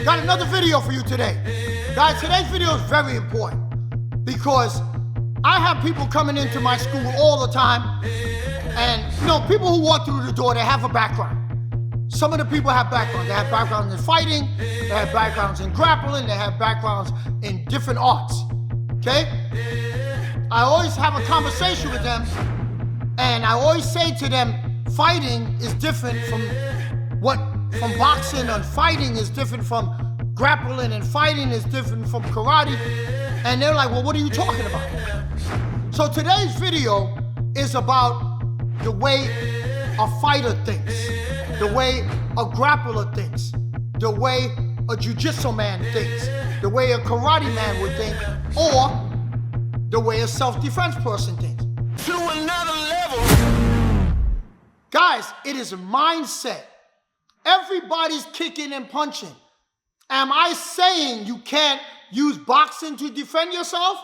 Got another video for you today. Guys, today's video is very important because I have people coming into my school all the time, and you know, people who walk through the door, they have a background. Some of the people have backgrounds. They have backgrounds in fighting, they have backgrounds in grappling, they have backgrounds in different arts, okay? I always have a conversation with them, and I always say to them, fighting is different from boxing, and fighting is different from grappling, and fighting is different from karate. And they're like, well, what are you talking about? So today's video is about the way a fighter thinks, the way a grappler thinks, the way a jiu-jitsu man thinks, the way a karate man would think, or the way a self-defense person thinks. To another level. Guys, it is a mindset. Everybody's kicking and punching. Am I saying you can't use boxing to defend yourself?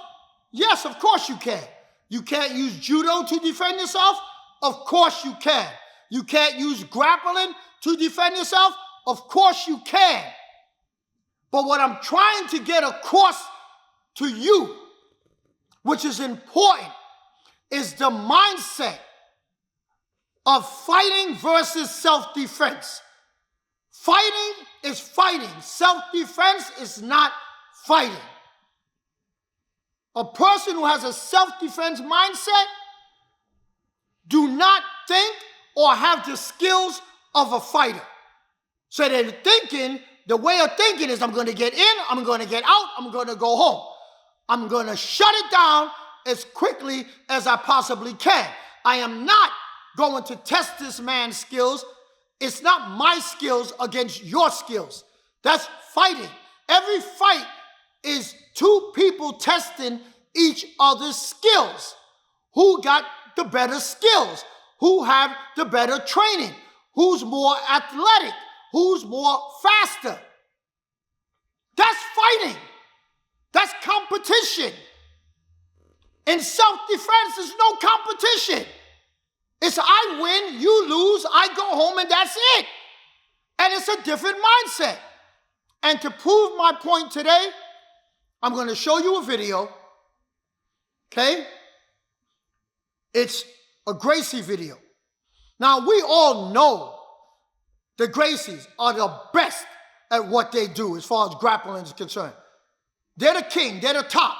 Yes, of course you can. You can't use judo to defend yourself? Of course you can. You can't use grappling to defend yourself? Of course you can. But what I'm trying to get across to you, which is important, is the mindset of fighting versus self-defense. Fighting is fighting. Self-defense is not fighting. A person who has a self-defense mindset do not think or have the skills of a fighter. So they're thinking, the way of thinking is I'm going to get in, I'm going to get out, I'm going to go home. I'm going to shut it down as quickly as I possibly can. I am not going to test this man's skills. It's not my skills against your skills. That's fighting. Every fight is two people testing each other's skills. Who got the better skills? Who have the better training? Who's more athletic? Who's more faster? That's fighting. That's competition. In self-defense, there's no competition. It's I win, you lose, I go home, and that's it. And it's a different mindset. And to prove my point today, I'm going to show you a video, okay? It's a Gracie video. Now, we all know the Gracies are the best at what they do as far as grappling is concerned. They're the king, they're the top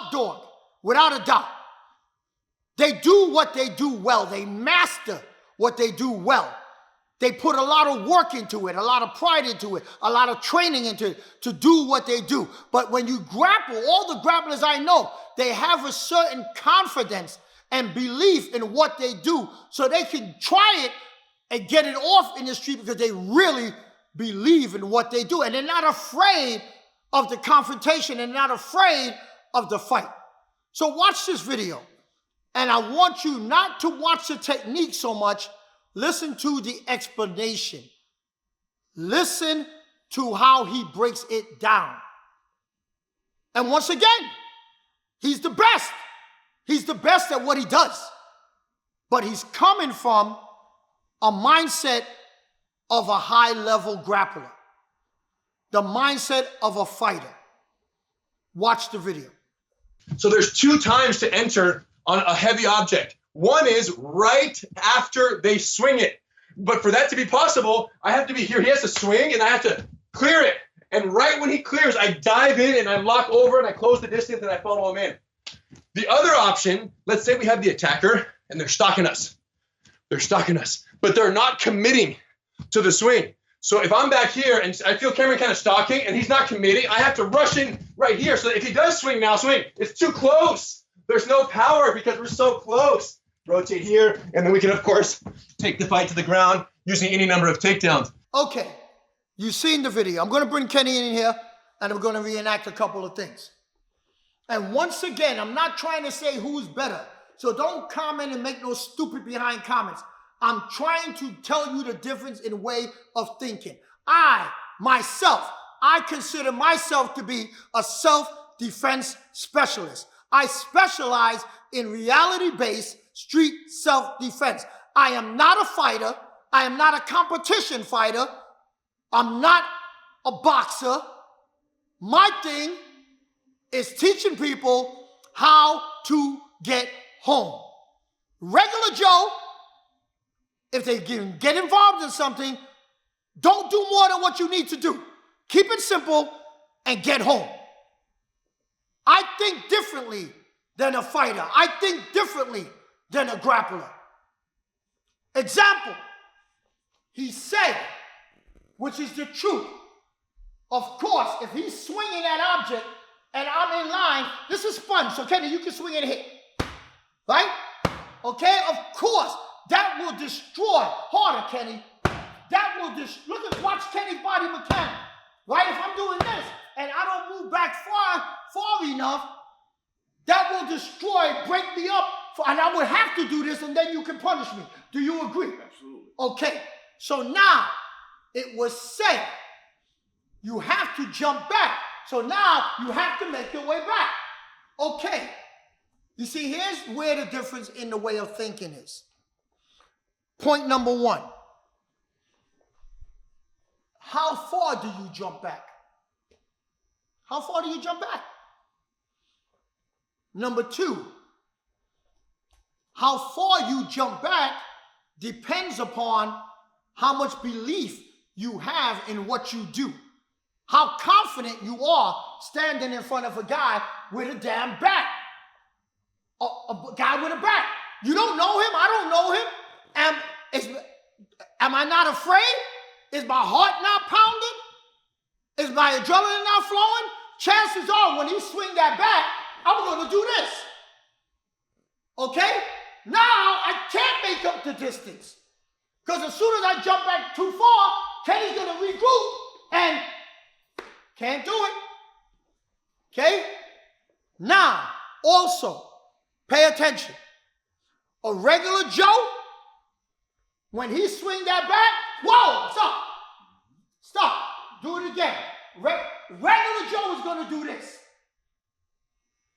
dog, without a doubt. They do what they do well. They master what they do well. They put a lot of work into it, a lot of pride into it, a lot of training into it to do what they do. But when you grapple, all the grapplers I know, they have a certain confidence and belief in what they do so they can try it and get it off in the street because they really believe in what they do. And they're not afraid of the confrontation and not afraid of the fight. So watch this video. And I want you not to watch the technique so much. Listen to the explanation. Listen to how he breaks it down. And once again, he's the best. He's the best at what he does. But he's coming from a mindset of a high-level grappler. The mindset of a fighter. Watch the video. So there's two times to enter on a heavy object. One is right after they swing it. But for that to be possible, I have to be here. He has to swing, and I have to clear it. And right when he clears, I dive in, and I lock over, and I close the distance, and I follow him in. The other option, let's say we have the attacker, and they're stalking us. They're stalking us, but they're not committing to the swing. So if I'm back here, and I feel Cameron kind of stalking, and he's not committing, I have to rush in right here. So that if he does swing now, swing. It's too close. There's no power because we're so close. Rotate here, and then we can, of course, take the fight to the ground using any number of takedowns. Okay, you've seen the video. I'm going to bring Kenny in here, and I'm going to reenact a couple of things. And once again, I'm not trying to say who's better, so don't comment and make no stupid behind comments. I'm trying to tell you the difference in way of thinking. I consider myself to be a self-defense specialist. I specialize in reality-based street self-defense. I am not a fighter. I am not a competition fighter. I'm not a boxer. My thing is teaching people how to get home. Regular Joe, if they get involved in something, don't do more than what you need to do. Keep it simple and get home. I think differently than a fighter. I think differently than a grappler. Example, he said, which is the truth. Of course, if he's swinging that object and I'm in line, this is fun. So Kenny, you can swing and hit, right? Okay, of course, that will destroy. Harder, Kenny. That will watch Kenny's body mechanics, right? If I'm doing this and I don't move back far enough, that will destroy, break me up, and I would have to do this, and then you can punish me. Do you agree? Absolutely. Okay, so now it was said you have to jump back. So now you have to make your way back. Okay, you see, here's where the difference in the way of thinking is. Point number one. How far do you jump back? How far do you jump back? Number two, how far you jump back depends upon how much belief you have in what you do. How confident you are standing in front of a guy with a damn bat. A guy with a bat. You don't know him. I don't know him. Am I not afraid? Is my heart not pounding? Is my adrenaline not flowing? Chances are when he swing that bat, I'm going to do this. Okay? Now I can't make up the distance. Because as soon as I jump back too far, Kenny's going to regroup and can't do it. Okay? Now, also, pay attention. A regular Joe, when he swing that bat, whoa, stop. Stop. Do it again. Regular Joe is going to do this.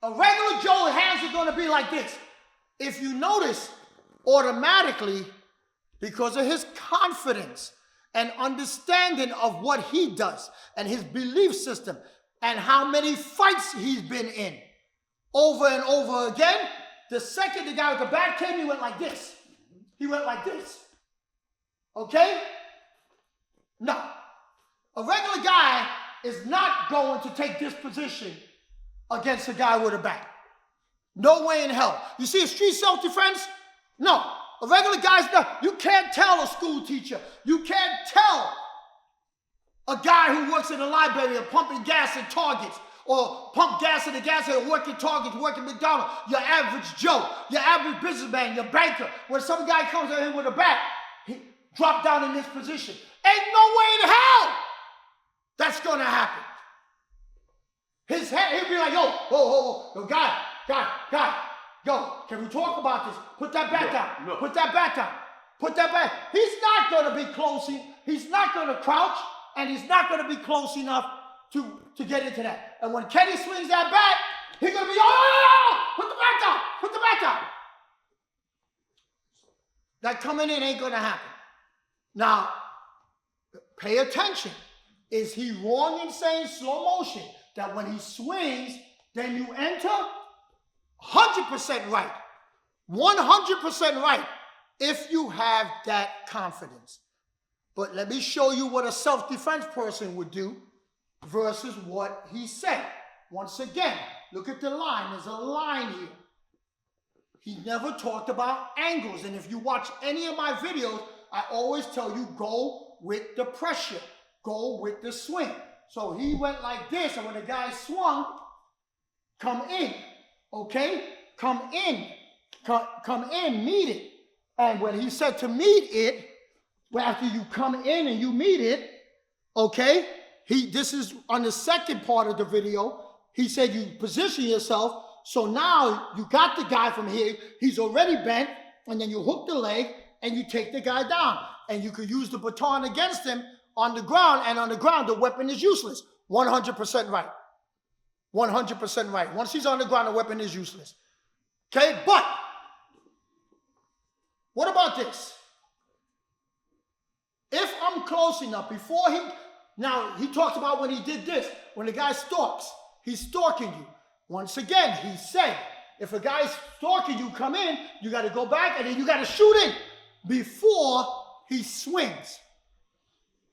A regular Joe's hands are going to be like this. If you notice, automatically, because of his confidence and understanding of what he does and his belief system and how many fights he's been in over and over again, the second the guy with the bat came, he went like this. He went like this. Okay? No. A regular guy is not going to take this position against a guy with a bat. No way in hell. You see a street self-defense? No. A regular guy's not. You can't tell a school teacher. You can't tell a guy who works in a library or pumping gas at Targets or pump gas in the gas station, working Targets, working McDonald's, your average Joe, your average businessman, your banker. When some guy comes at him with a bat, he drop down in this position. Ain't no way in hell that's going to happen. His head, he'll be like, yo, guy, yo, can we talk about this? Put that bat down. No. Put that bat down. Put that bat. He's not going to be close. He's not going to crouch, and he's not going to be close enough to get into that. And when Kenny swings that bat, he's going to be, put the bat down. Put the bat down. That coming in ain't going to happen. Now, pay attention. Is he wrong in saying slow motion? That when he swings, then you enter? 100% right. 100% right. If you have that confidence. But let me show you what a self-defense person would do versus what he said. Once again, look at the line. There's a line here. He never talked about angles. And if you watch any of my videos, I always tell you, go with the pressure. Go with the swing. So he went like this, and when the guy swung, come in, okay? Come in, meet it. And when he said to meet it, well, after you come in and you meet it, okay? This is on the second part of the video. He said you position yourself. So now you got the guy from here. He's already bent, and then you hook the leg, and you take the guy down. And you could use the baton against him on the ground, and on the ground, the weapon is useless. 100% right. 100% right. Once he's on the ground, the weapon is useless. Okay, but what about this? If I'm close enough, Now, he talks about when he did this, when the guy stalks, he's stalking you. Once again, he said, if a guy's stalking you, come in, you got to go back and then you got to shoot in before he swings.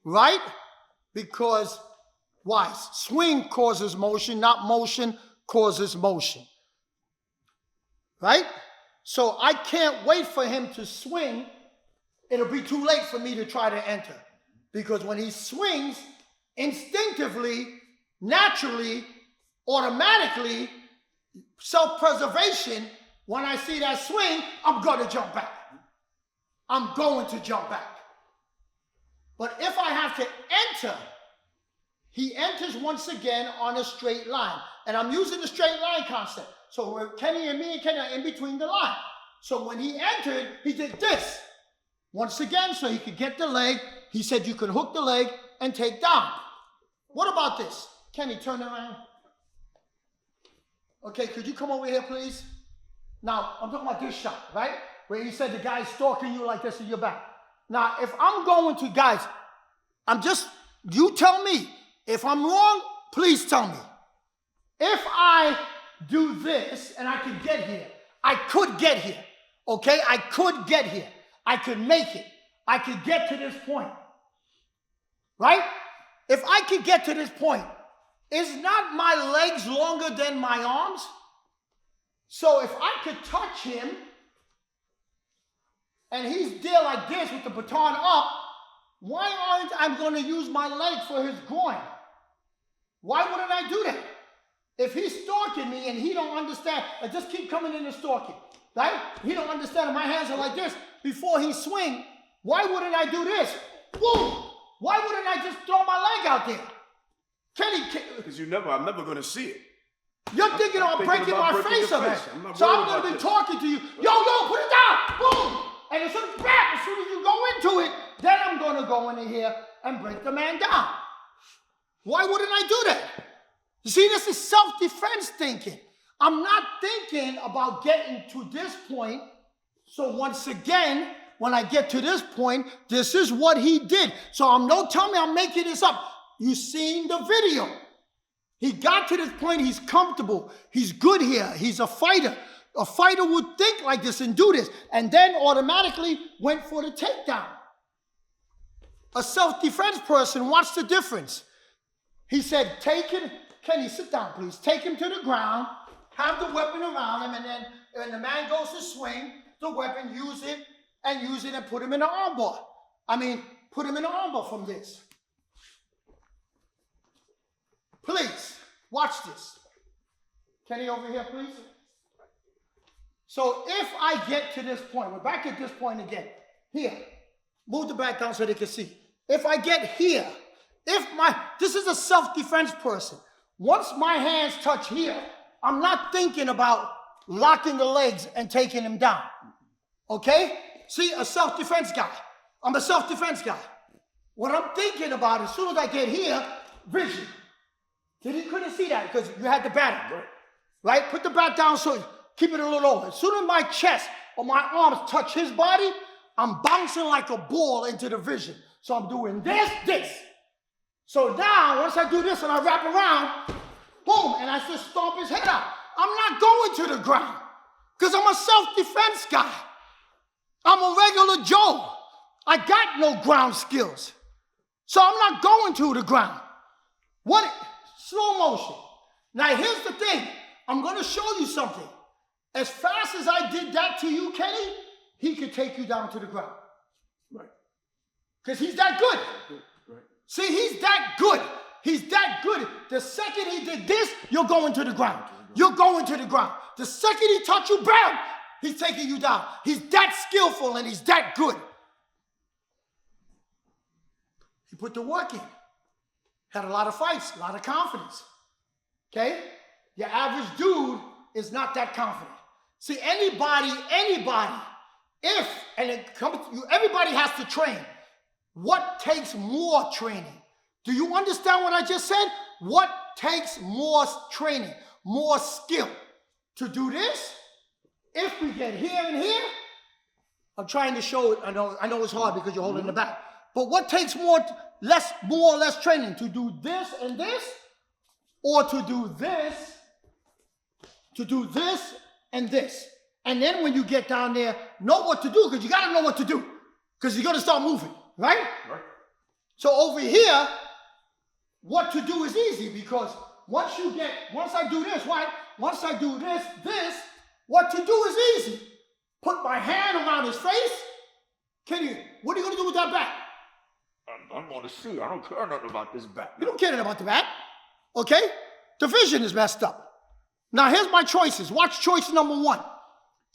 Right? Because why? Swing causes motion, not motion causes motion. Right? So I can't wait for him to swing. It'll be too late for me to try to enter. Because when he swings, instinctively, naturally, automatically, self-preservation, when I see that swing, I'm going to jump back. I'm going to jump back. But if I have to enter, he enters once again on a straight line. And I'm using the straight line concept. So where Kenny and me and Kenny are in between the line. So when he entered, he did this. Once again, so he could get the leg. He said you could hook the leg and take down. What about this? Kenny, turn around. Okay, could you come over here, please? Now, I'm talking about this shot, right? Where he said the guy's stalking you like this in your back. Now, if I'm going to, guys, you tell me. If I'm wrong, please tell me. If I do this and I could get here, I could get here, okay? I could get here. I could make it. I could get to this point, right? If I could get to this point, is not my legs longer than my arms? So if I could touch him and he's there like this with the baton up, why aren't I going to use my leg for his groin? Why wouldn't I do that? If he's stalking me and he don't understand, I just keep coming in and stalking, right? He don't understand, and my hands are like this. Before he swing, why wouldn't I do this? Boom! Why wouldn't I just throw my leg out there? Kenny, because I'm never going to see it. You're thinking I'm breaking my face up. So I'm going to be talking to you. Yo, put it down! Boom! And as soon as you go into it, then I'm going to go into here and break the man down. Why wouldn't I do that? You see, this is self-defense thinking. I'm not thinking about getting to this point. So once again, when I get to this point, this is what he did. So don't tell me I'm making this up. You seen the video. He got to this point, he's comfortable. He's good here. He's a fighter. A fighter would think like this and do this, and then automatically went for the takedown. A self-defense person, what's the difference? He said, take him, Kenny, sit down, please. Take him to the ground, have the weapon around him, and then when the man goes to swing, the weapon, use it and put him in an armbar. Put him in an armbar from this. Please, watch this. Kenny, over here, please. So if I get to this point, we're back at this point again. Here, move the back down so they can see. If I get here, this is a self-defense person. Once my hands touch here, I'm not thinking about locking the legs and taking him down. Okay? See, a self-defense guy. I'm a self-defense guy. What I'm thinking about, as soon as I get here, vision. He couldn't see that because you had the bat, right? Put the bat down so keep it a little over. As soon as my chest or my arms touch his body, I'm bouncing like a ball into the vision. So I'm doing this. So now, once I do this and I wrap around, boom, and I just stomp his head out. I'm not going to the ground because I'm a self-defense guy. I'm a regular Joe. I got no ground skills. So I'm not going to the ground. What? Slow motion. Now, here's the thing. I'm going to show you something. As fast as I did that to you, Kenny, he could take you down to the ground. Right. Because he's that good. Right. See, he's that good. He's that good. The second he did this, you're going to the ground. You're going to the ground. The second he touched you, bam, he's taking you down. He's that skillful and he's that good. He put the work in. Had a lot of fights, a lot of confidence. Okay? Your average dude is not that confident. See, anybody, everybody has to train. What takes more training? Do you understand what I just said? What takes more training, more skill? To do this, if we get here and here, I'm trying to show it. I know it's hard because you're holding the back. But what takes more or less training? To do this and this, or to do this and this? And then when you get down there, know what to do, because you got to know what to do, because you're going to start moving, right? Right. So over here, what to do is easy, because once I do this, right? Once I do this, what to do is easy. Put my hand around his face. Kenny, what are you going to do with that bat? I'm going to see. I don't care nothing about this back. You don't care nothing about the bat, okay? The vision is messed up. Now here's my choices. Watch choice number one.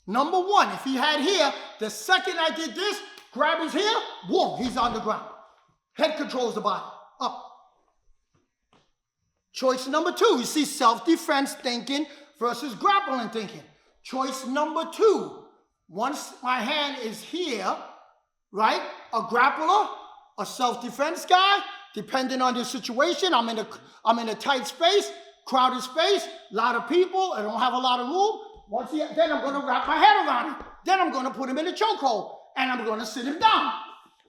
Number one, if he had here, the second I did this, grab his hair, whoa, he's on the ground. Head controls the body, up. Choice number two, you see self-defense thinking versus grappling thinking. Choice number two, once my hand is here, right? A grappler, a self-defense guy, depending on the situation, I'm in a tight space, crowded space, a lot of people, I don't have a lot of room. Then I'm going to wrap my head around him. Then I'm going to put him in a chokehold, and I'm going to sit him down.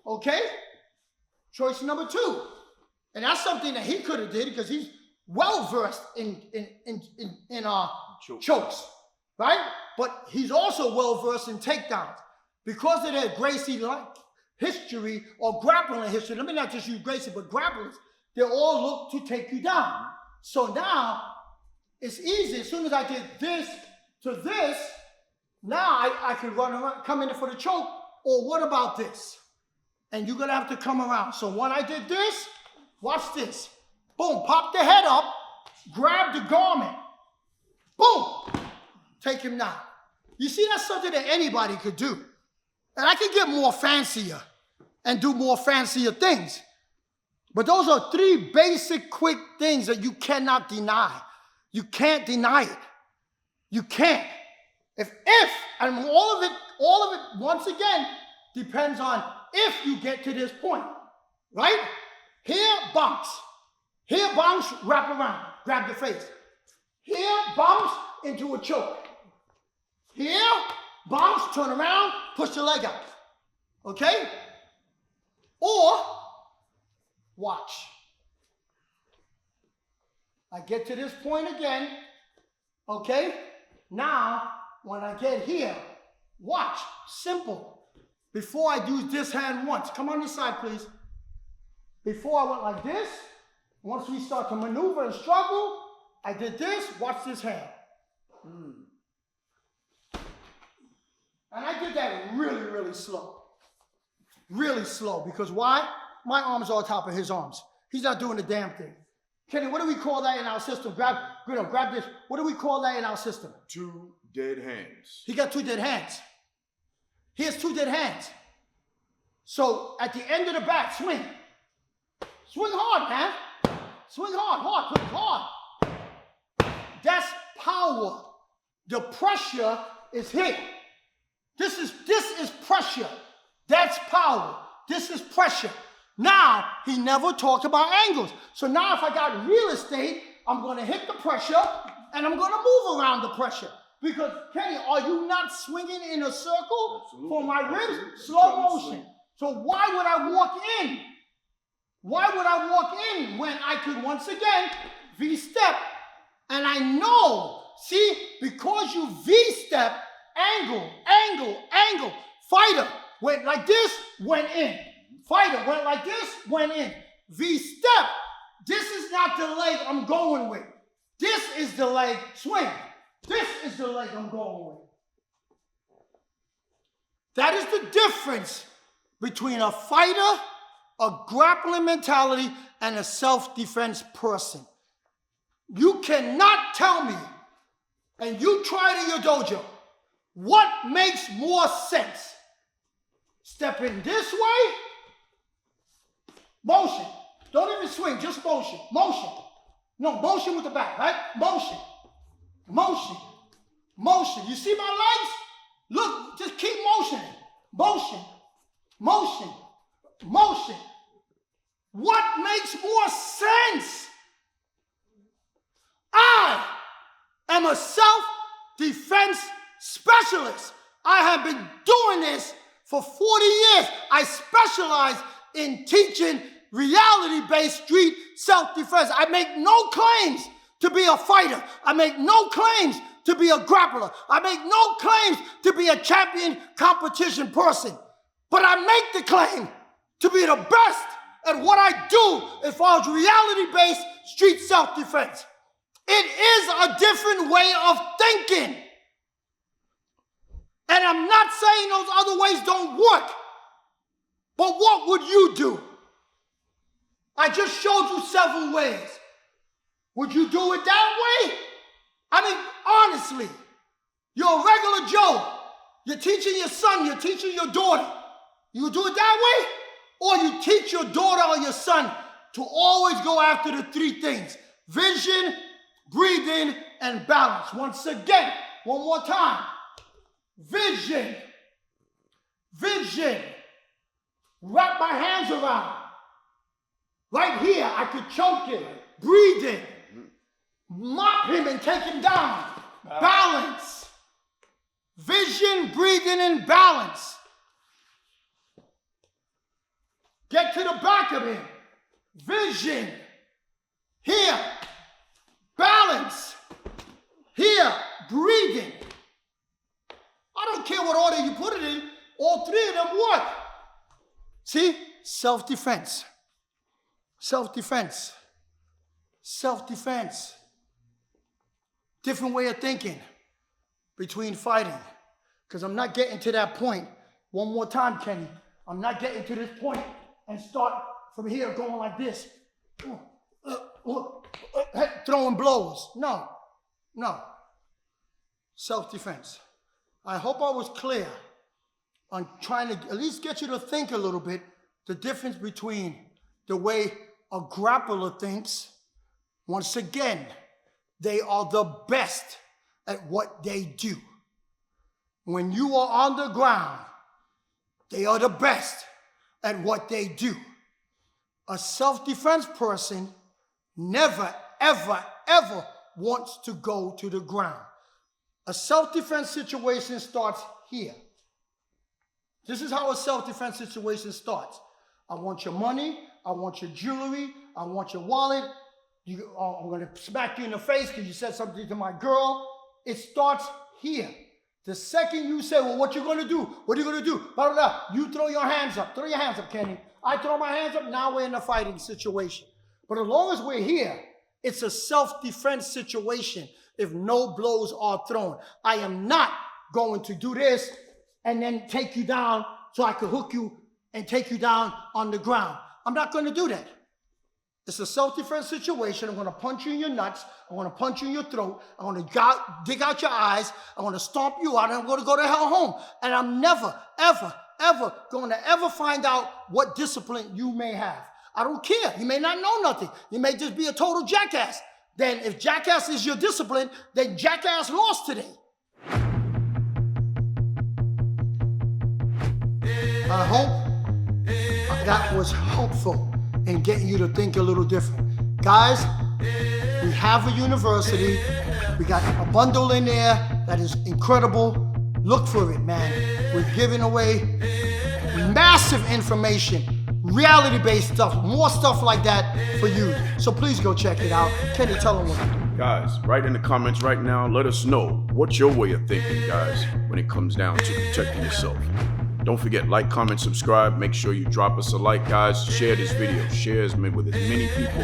Okay? Choice number two. And that's something that he could have did, because he's well-versed in chokes, right? But he's also well-versed in takedowns. Because of their Gracie-like history or grappling history, let me not just use Gracie, but grapplers, they all look to take you down. So now, it's easy. As soon as I did this to this, now I could run around, come in for the choke, or what about this? And you're going to have to come around. So when I did this, watch this. Boom, pop the head up, grab the garment. Boom, take him down. You see, that's something that anybody could do. And I could get more fancier and do more fancier things. But those are three basic, quick things that you cannot deny. You can't deny it. You can't. And all of it, once again, depends on if you get to this point, right? Here, bounce. Here, bounce, wrap around, grab the face. Here, bounce into a choke. Here, bounce, turn around, push the leg out. Okay? Or, watch. I get to this point again, okay? Now, when I get here, watch, simple. Before I do this hand once, come on this side, please. Before I went like this, once we start to maneuver and struggle, I did this, watch this hand. And I did that really, really slow. Really slow, because why? My arms are on top of his arms. He's not doing the damn thing. Kenny, what do we call that in our system? Grab this. What do we call that in our system? 2 dead hands. He got 2 dead hands. He has 2 dead hands. So at the end of the bat, swing. Swing hard, man. Swing hard, push hard. That's power. The pressure is here. This is pressure. That's power. This is pressure. Now, he never talked about angles. So now if I got real estate, I'm going to hit the pressure, and I'm going to move around the pressure. Because, Kenny, are you not swinging in a circle? Absolutely. For my ribs? Absolutely. Slow motion. So why would I walk in? Why would I walk in when I could, once again, V-step? And I know, see, because you V-step, angle. Fighter went like this, went in. Fighter went like this, went in. V-step. This is not the leg I'm going with. This is the leg swing. This is the leg I'm going with. That is the difference between a fighter, a grappling mentality, and a self-defense person. You cannot tell me, and you try it in your dojo, what makes more sense? Stepping this way, motion. Don't even swing, just motion. Motion. No, motion with the back, right? Motion. You see my legs? Look, just keep motioning. Motion. What makes more sense? I am a self-defense specialist. I have been doing this for 40 years. I specialize in teaching reality-based street self-defense. I make no claims to be a fighter. I make no claims to be a grappler. I make no claims to be a champion competition person. But I make the claim to be the best at what I do as far as reality-based street self-defense. It is a different way of thinking. And I'm not saying those other ways don't work. But what would you do? I just showed you several ways. Would you do it that way? I mean, honestly, you're a regular Joe. You're teaching your son, you're teaching your daughter. You do it that way? Or you teach your daughter or your son to always go after the three things: vision, breathing, and balance. Once again, one more time. Vision. Vision. Wrap my hands around. Right here, I could choke him. Breathing. Mop him and take him down. Balance. Vision, breathing, and balance. Get to the back of him. Vision. Here. Balance. Here. Breathing. I don't care what order you put it in. All three of them work. See? Self-defense. Self-defense. Self-defense. Different way of thinking between fighting. Because I'm not getting to that point. One more time, Kenny. I'm not getting to this point and start from here going like this. Throwing blows. No. No. Self-defense. I hope I was clear on trying to at least get you to think a little bit the difference between the way a grappler thinks. Once again, they are the best at what they do. When you are on the ground, they are the best at what they do. A self-defense person never, ever, ever wants to go to the ground. A self-defense situation starts here. This is how a self-defense situation starts. I want your money. I want your jewelry. I want your wallet. I'm going to smack you in the face because you said something to my girl. It starts here. The second you say, well, what you going to do? What are you going to do? Blah, blah, blah. You throw your hands up. Throw your hands up, Kenny. I throw my hands up. Now we're in a fighting situation. But as long as we're here, it's a self-defense situation if no blows are thrown. I am not going to do this and then take you down so I could hook you and take you down on the ground. I'm not going to do that. It's a self-defense situation. I'm going to punch you in your nuts. I'm going to punch you in your throat. I'm going to dig out your eyes. I'm going to stomp you out, and I'm going to go to hell home. And I'm never, ever, ever going to ever find out what discipline you may have. I don't care. You may not know nothing. You may just be a total jackass. Then if jackass is your discipline, then jackass lost today. I hope that was helpful in getting you to think a little different. Guys, we have a university. We got a bundle in there that is incredible. Look for it, man. We're giving away massive information, reality-based stuff, more stuff like that for you. So please go check it out. Kenny, tell them what. Guys, write in the comments right now. Let us know what's your way of thinking, guys, when it comes down to protecting yourself. Don't forget, like, comment, subscribe. Make sure you drop us a like, guys. Share this video. Share it with as many people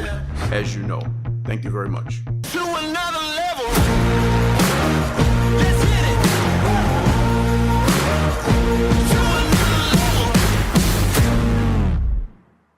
as you know. Thank you very much. To another level.